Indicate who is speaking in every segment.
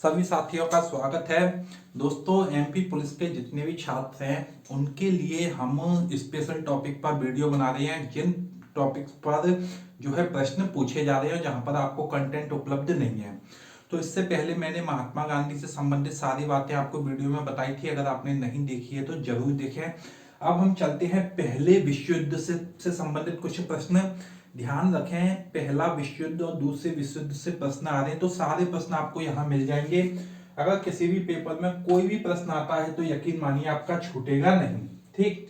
Speaker 1: सभी साथियों का स्वागत है। दोस्तों, एमपी पुलिस के जितने भी छात्र हैं उनके लिए हम स्पेशल टॉपिक पर वीडियो बना रहे हैं, जिन टॉपिक्स पर जो है प्रश्न पूछे जा रहे हैं जहां पर आपको कंटेंट उपलब्ध नहीं है। तो इससे पहले मैंने महात्मा गांधी से संबंधित सारी बातें आपको वीडियो में बताई थी। अगर आपने नहीं देखी है तो जरूर देखें। अब हम चलते हैं पहले विश्व युद्ध से संबंधित कुछ प्रश्न। ध्यान रखें, पहला विश्व युद्ध और दूसरे विश्व युद्ध से प्रश्न आ रहे हैं तो सारे प्रश्न आपको यहाँ मिल जाएंगे। अगर किसी भी पेपर में कोई भी प्रश्न आता है तो यकीन मानिए आपका छूटेगा नहीं। ठीक,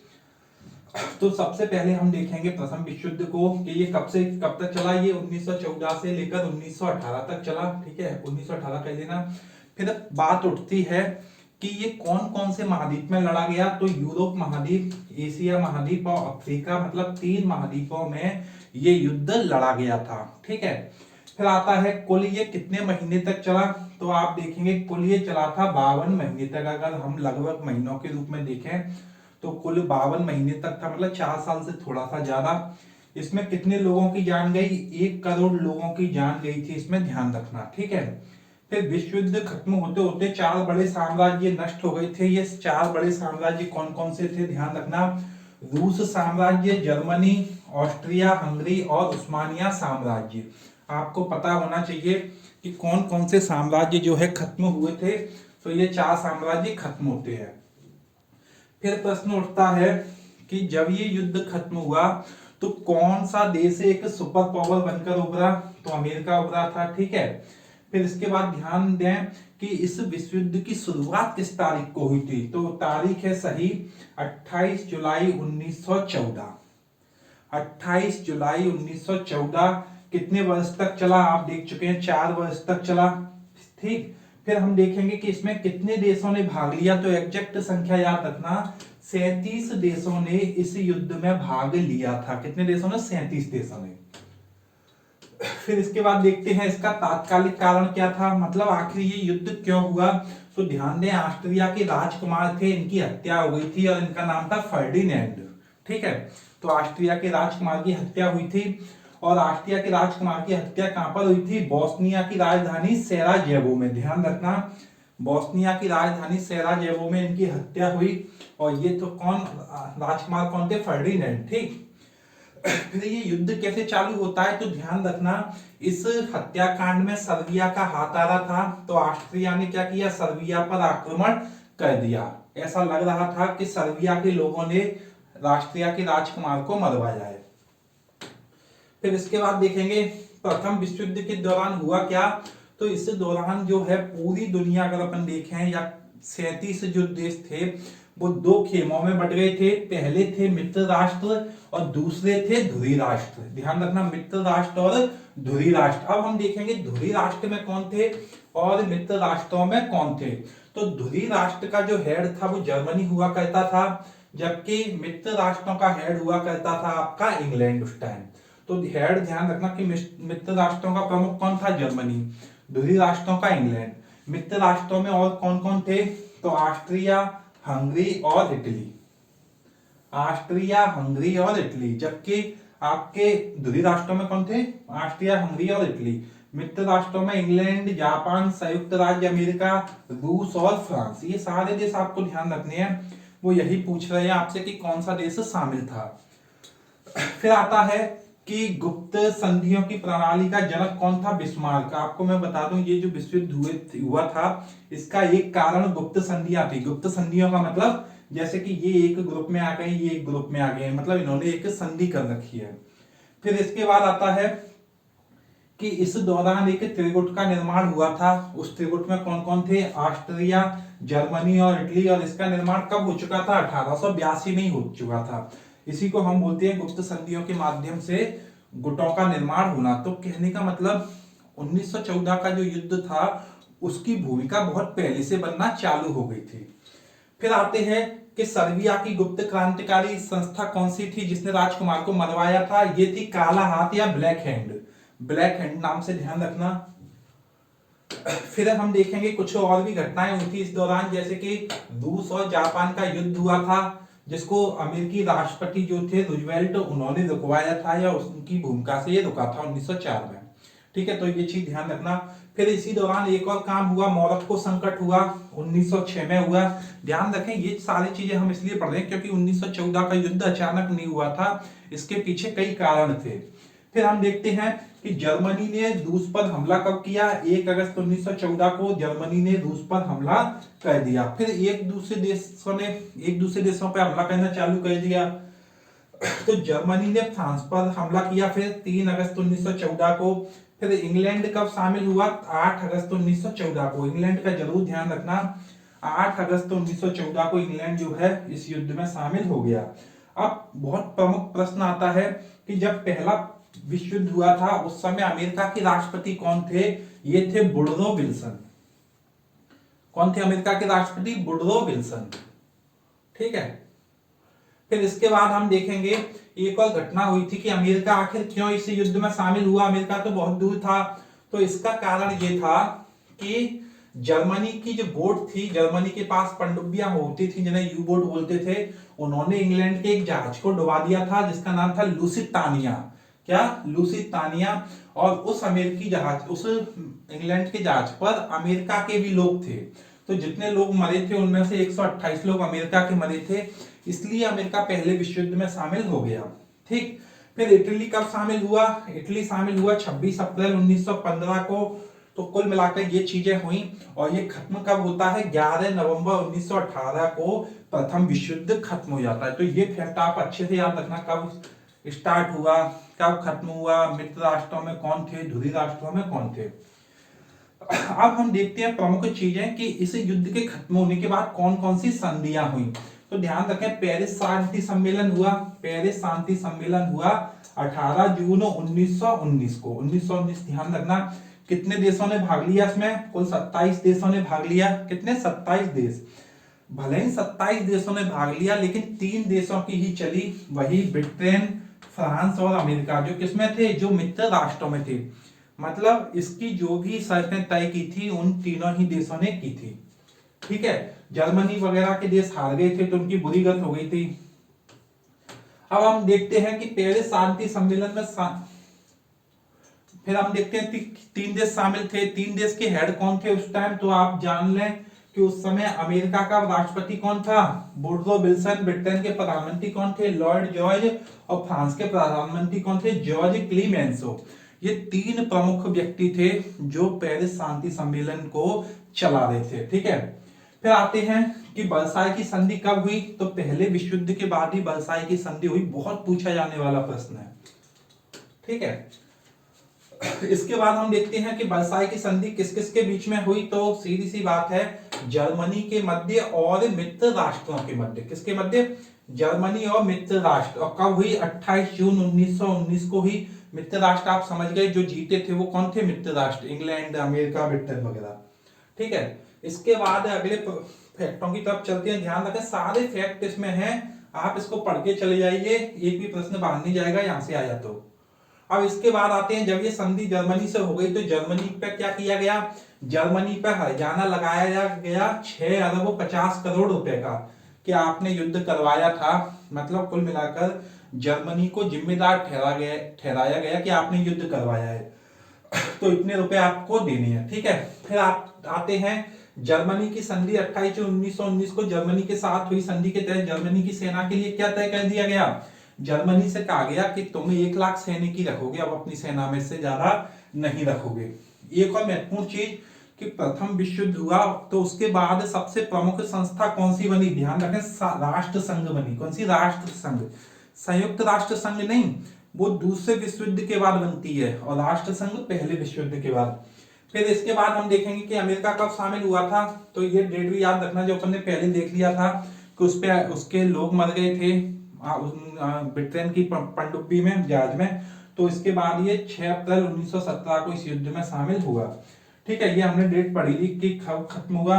Speaker 1: तो सबसे पहले हम देखेंगे प्रथम विश्व युद्ध को कि ये कब से कब तक चला। ये 1914 से लेकर 1918 तक चला। ठीक है, 1918 कह देना। फिर बात उठती है कि ये कौन कौन से महाद्वीप में लड़ा गया। तो यूरोप महाद्वीप, एशिया महाद्वीप और अफ्रीका, मतलब 3 महाद्वीपों में ये युद्ध लड़ा गया था। ठीक है, फिर आता है कुल ये कितने महीने तक चला। तो आप देखेंगे कुल ये चला था 52 महीने तक। अगर हम लगभग महीनों के रूप में देखें तो कुल 52 महीने तक था, मतलब 4 साल से थोड़ा सा ज्यादा। इसमें कितने लोगों की जान गई? 1 करोड़ लोगों की जान गई थी, इसमें ध्यान रखना। ठीक है, फिर विश्व युद्ध खत्म होते होते 4 बड़े साम्राज्य नष्ट हो गए थे। ये 4 बड़े साम्राज्य कौन कौन से थे? ध्यान रखना, रूस साम्राज्य, जर्मनी, ऑस्ट्रिया हंगरी और उस्मानिया साम्राज्य। आपको पता होना चाहिए कि कौन कौन से साम्राज्य जो है खत्म हुए थे। तो ये 4 साम्राज्य खत्म होते हैं। फिर प्रश्न उठता है कि जब ये युद्ध खत्म हुआ तो कौन सा देश एक सुपर पावर बनकर उभरा? तो अमेरिका उभरा था। ठीक है, फिर इसके बाद ध्यान दें कि इस विश्व युद्ध की शुरुआत किस तारीख को हुई थी। तो तारीख है सही 28 जुलाई 1914। 28 जुलाई 1914। कितने वर्ष तक चला? आप देख चुके हैं 4 वर्ष तक चला। ठीक, फिर हम देखेंगे कि इसमें कितने देशों ने भाग लिया। तो एग्जैक्ट संख्या याद रखना, 37 देशों ने इस युद्ध में भाग लिया था। कितने देशों ने? 37 देशों ने। फिर इसके बाद देखते हैं इसका तात्कालिक कारण क्या था, मतलब आखिर ये युद्ध क्यों हुआ। तो ध्यान दें, ऑस्ट्रिया के राजकुमार थे, इनकी हत्या हो गई थी और इनका नाम था फर्डिनेंड। ठीक है, तो ऑस्ट्रिया के राजकुमार की हत्या हुई थी। और ऑस्ट्रिया के राजकुमार की हत्या कहां पर हुई थी? बोस्निया की राजधानी सेराजेवो में। ध्यान रखना, बोस्निया की राजधानी सेराजेवो में इनकी हत्या हुई। और ये तो कौन राजकुमार कौन थे? फर्डिनेंड। ठीक, फिर ये युद्ध कैसे चालू होता है? तो ध्यान रखना, इस हत्याकांड में सर्बिया का हाथ आ रहा था। तो ऑस्ट्रिया ने क्या किया? सर्बिया पर आक्रमण कर दिया। ऐसा लग रहा था कि सर्बिया के लोगों ने ऑस्ट्रिया के राजकुमार को मरवाया है। फिर इसके बाद देखेंगे प्रथम विश्व युद्ध के दौरान हुआ क्या। तो इस दौरान जो है पूरी दुनिया, अगर अपन देखें, या 37 जो देश थे वो 2 खेमों में बट गए थे। पहले थे मित्र राष्ट्र और दूसरे थे धुरी राष्ट्र। ध्यान रखना, मित्र राष्ट्र और धुरी राष्ट्र। अब हम देखेंगे धुरी राष्ट्र में कौन थे और मित्र राष्ट्रों में कौन थे। तो धुरी राष्ट्र का जो हेड था वो जर्मनी हुआ करता था, जबकि मित्र राष्ट्रों का हेड हुआ करता था आपका इंग्लैंड उस टाइम। तो हेड ध्यान रखना कि मित्र राष्ट्रों का प्रमुख कौन था? जर्मनी। धुरी राष्ट्रों का इंग्लैंड। मित्र राष्ट्रों में और कौन कौन थे? तो ऑस्ट्रिया, हंगरी और इटली। ऑस्ट्रिया, हंगरी और इटली। जबकि आपके धुरी राष्ट्रों में कौन थे? ऑस्ट्रिया, हंगरी और इटली। मित्र राष्ट्रों में इंग्लैंड, जापान, संयुक्त राज्य अमेरिका, रूस और फ्रांस। ये सारे देश आपको ध्यान रखने हैं। वो यही पूछ रहे हैं आपसे कि कौन सा देश शामिल था। फिर आता है कि गुप्त संधियों की प्रणाली का जनक कौन था? बिस्मार्क। आपको मैं बता दूं, ये जो विश्व युद्ध हुआ था इसका एक कारण गुप्त संधियां थी। गुप्त संधियों का मतलब जैसे कि ये एक ग्रुप में आ गए, ये एक ग्रुप में आ गए, मतलब इन्होंने एक संधि कर रखी है। फिर इसके बाद आता है कि इस दौरान एक त्रिगुट का निर्माण हुआ था। उस त्रिगुट में कौन कौन थे? ऑस्ट्रिया, जर्मनी और इटली। और इसका निर्माण कब हो चुका था? 1882 में ही हो चुका था। इसी को हम बोलते हैं गुप्त संधियों के माध्यम से गुटों का निर्माण होना। तो कहने का मतलब 1914 का जो युद्ध था उसकी भूमिका बहुत पहले से बनना चालू हो गई थी। फिर आते हैं कि सर्बिया की गुप्त क्रांतिकारी संस्था कौन सी थी जिसने राजकुमार को मरवाया था? ये थी काला हाथ या ब्लैक हैंड। ब्लैक हैंड नाम से ध्यान रखना। फिर हम देखेंगे कुछ और भी घटनाएं हुई थी इस दौरान, जैसे कि रूस और जापान का युद्ध हुआ था जिसको अमेरिकी राष्ट्रपति जो थे रूजवेल्ट, उन्होंने रुकवाया था या उनकी भूमिका से ये रुका था 1904 में। ठीक है, तो ये चीज ध्यान रखना। फिर इसी दौरान एक और काम हुआ, मोरक्को संकट हुआ 1906 में हुआ। ध्यान रखें ये सारी चीजें हम इसलिए पढ़ रहे हैं क्योंकि 1914 का युद्ध अचानक नहीं हुआ था, इसके पीछे कई कारण थे। फिर हम देखते हैं कि जर्मनी ने रूस पर हमला कब किया, 1 अगस्त 1914 को जर्मनी ने रूस पर हमला कर दिया। फिर एक दूसरे देशों पर हमला करना चालू कर दिया। तो जर्मनी ने फ्रांस पर हमला किया फिर 3 अगस्त 1914 को। फिर इंग्लैंड कब शामिल हुआ, 8 अगस्त 1914 को। इंग्लैंड का जरूर ध्यान रखना, 8 अगस्त 1914 को इंग्लैंड जो है इस युद्ध में शामिल हो गया। अब बहुत प्रमुख प्रश्न आता है कि जब पहला विश्व युद्ध हुआ था उस समय अमेरिका के राष्ट्रपति कौन थे, ये थे वुडरो विल्सन। कौन थे अमेरिका के राष्ट्रपति, वुडरो विल्सन। ठीक है, फिर इसके बाद हम देखेंगे एक और घटना हुई थी कि अमेरिका आखिर क्यों इस युद्ध में शामिल हुआ। अमेरिका तो बहुत दूर था, तो इसका कारण ये था कि जर्मनी की जो बोट थी, जर्मनी के पास पनडुब्बियां होती थी जिन्हें यू बोट बोलते थे, उन्होंने इंग्लैंड के एक जहाज को डुबा दिया था जिसका नाम था लुसितानिया। क्या, लुसितानिया। और उस अमेरिकी जहाज, उस इंग्लैंड के जहाज पर अमेरिका के भी लोग थे। तो जितने लोग मरे थे उनमें से 128 लोग अमेरिका के मरे थे, इसलिए अमेरिका पहले विश्व युद्ध में शामिल हो गया। ठीक, फिर इटली कब शामिल हुआ, इटली शामिल हुआ 26 अप्रैल 1915 को। तो कुल मिलाकर ये चीजें हुई। और ये खत्म कब होता है, 11 नवंबर 1918 को प्रथम विश्व युद्ध खत्म हो जाता है। तो ये फैक्ट आप अच्छे से याद रखना, कब स्टार्ट हुआ, कब खत्म हुआ, मित्र राष्ट्रों में कौन थे, ध्रुवीय राष्ट्रों में कौन थे। अब हम देखते हैं प्रमुख चीजें कि इस युद्ध के खत्म होने के बाद कौन कौन सी संधियां हुई। तो ध्यान रखें, पेरिस शांति सम्मेलन हुआ। पेरिस शांति सम्मेलन हुआ 18 जून 1919 को। 1919 ध्यान रखना। कितने देशों ने भाग लिया इसमें, कुल 27 देशों ने भाग लिया। कितने, 27 देश। भले ही 27 देशों ने भाग लिया लेकिन 3 देशों की ही चली, वही ब्रिटेन, फ्रांस और अमेरिका, जो किसमें थे, जो मित्र राष्ट्रों में थे। मतलब इसकी जो भी शर्तें तय की थी उन तीनों ही देशों ने की थी। ठीक है, जर्मनी वगैरह के देश हार गए थे तो उनकी बुरी गत हो गई थी। अब हम देखते हैं कि पेरिस शांति सम्मेलन में फिर हम देखते हैं 3 देश शामिल थे। 3 देश के हेड कौन थे उस टाइम, तो आप जान लें कि उस समय अमेरिका का राष्ट्रपति कौन था, वुडरो विल्सन। ब्रिटेन के प्रधानमंत्री कौन थे, लॉर्ड जॉर्ज। और फ्रांस के प्रधानमंत्री कौन थे, जॉर्ज क्लीमेंसो। ये 3 प्रमुख व्यक्ति थे जो पेरिस शांति सम्मेलन को चला रहे थे। ठीक है, फिर आते हैं कि वर्साई की संधि कब हुई, तो पहले विश्व युद्ध के बाद ही वर्साई की संधि हुई। बहुत पूछा जाने वाला प्रश्न है। ठीक है, इसके बाद हम देखते हैं कि वर्साई की संधि किस किस के बीच में हुई, तो सीधी सी बात है, जर्मनी के मध्य और मित्र राष्ट्रों के मध्य। किसके मध्य, जर्मनी और मित्र राष्ट्र। और कब हुई, 28 जून 1919 को हुई। मित्र राष्ट्र आप समझ गए, जो जीते थे वो कौन थे, मित्र राष्ट्र, इंग्लैंड, अमेरिका, ब्रिटेन वगैरह। ठीक है, इसके बाद अगले फैक्टों की तरफ चलते हैं। ध्यान रखें सारे फैक्ट इसमें हैं, आप इसको पढ़ के चले जाइए, एक भी प्रश्न बाहर नहीं जाएगा यहां से आया तो। अब इसके बाद आते हैं, जब ये संधि जर्मनी से हो गई तो जर्मनी पे क्या किया गया, जर्मनी पे हर्जाना लगाया गया 6 अरब 50 करोड़ रुपए का, कि आपने युद्ध करवाया था। मतलब कुल मिलाकर जर्मनी को जिम्मेदार ठहराया गया कि आपने युद्ध करवाया है, तो इतने रुपए आपको देने हैं। ठीक है, फिर आप आते हैं जर्मनी की संधि 28 जून 1919 को जर्मनी के साथ हुई। संधि के तहत जर्मनी की सेना के लिए क्या तय कर दिया गया, जर्मनी से कहा गया कि तुम 1 लाख सैनिक ही रखोगे, अब अपनी सेना में से ज्यादा नहीं रखोगे। एक और महत्वपूर्ण चीज कि प्रथम विश्व युद्ध हुआ तो उसके बाद सबसे प्रमुख संस्था कौन सी बनी, ध्यान रखें, राष्ट्र संघ बनी। कौन सी, राष्ट्र संघ। संयुक्त राष्ट्र संघ नहीं, वो दूसरे विश्व युद्ध के बाद बनती है, और राष्ट्र संघ पहले विश्व युद्ध के बाद। फिर इसके बाद हम देखेंगे कि अमेरिका कब शामिल हुआ था, तो ये डेट भी याद रखना जो अपन ने पहले देख लिया था कि उस पे उसके लोग मर गए थे ब्रिटेन की पनडुब्बी में, जहाज में। तो इसके बाद ये 6 अप्रैल 1917 को इस युद्ध में शामिल हुआ। ठीक है, ये हमने डेट पढ़ी थी कि कब खत्म हुआ।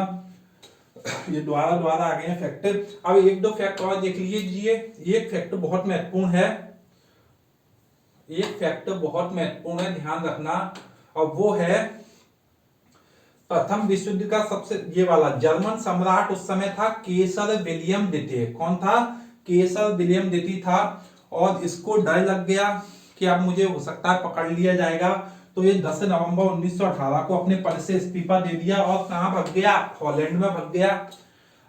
Speaker 1: ये द्वारा आ गए हैं फैक्ट। अब 1-2 फैक्ट और देख लीजिए। एक फैक्ट बहुत महत्वपूर्ण है, एक फैक्ट बहुत महत्वपूर्ण है, ध्यान रखना, और वो है प्रथम विश्व युद्ध का सबसे ये वाला जर्मन सम्राट उस समय था केसर विलियम द्वितीय। कौन था, केसर विलियम द्वितीय था। और इसको डर लग गया कि अब मुझे हो सकता है पकड़ लिया जाएगा, तो ये 10 नवंबर 1918 को अपने पद से इस्तीफा दे दिया और कहां भाग गया, हॉलैंड में भाग गया।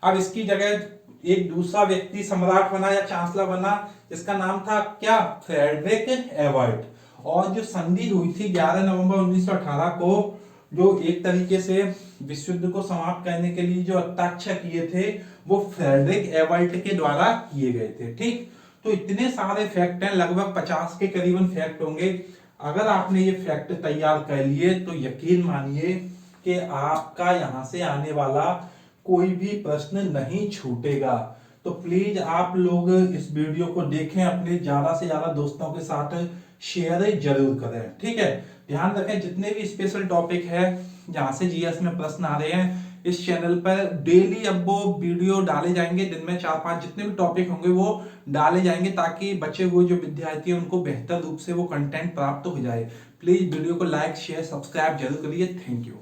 Speaker 1: अब इसकी जगह एक दूसरा व्यक्ति सम्राट बना या चांसलर बना, इसका नाम था क्या, फ्रेडरिक एबर्ट। और जो संधि हुई थी 11 नवंबर 1918 को, जो एक तरीके से विश्व युद्ध को समाप्त करने के लिए जो हस्ताक्षर किए थे वो फ्रेडरिक एबर्ट के द्वारा किए गए थे। ठीक, तो इतने सारे फैक्ट हैं, लगभग 50 के करीबन फैक्ट होंगे। अगर आपने ये फैक्ट तैयार कर लिए तो यकीन मानिए कि आपका यहां से आने वाला कोई भी प्रश्न नहीं छूटेगा। तो प्लीज आप लोग इस वीडियो को देखें, अपने ज्यादा से ज्यादा दोस्तों के साथ शेयर जरूर करें। ठीक है, ध्यान रखें जितने भी स्पेशल टॉपिक है जहां से जीएस में प्रश्न आ रहे हैं, इस चैनल पर डेली अब वो वीडियो डाले जाएंगे, दिन में 4-5 जितने भी टॉपिक होंगे वो डाले जाएंगे, ताकि बचे हुए जो विद्यार्थी हैं उनको बेहतर रूप से वो कंटेंट प्राप्त हो जाए। प्लीज वीडियो को लाइक शेयर सब्सक्राइब जरूर करिए। Thank you.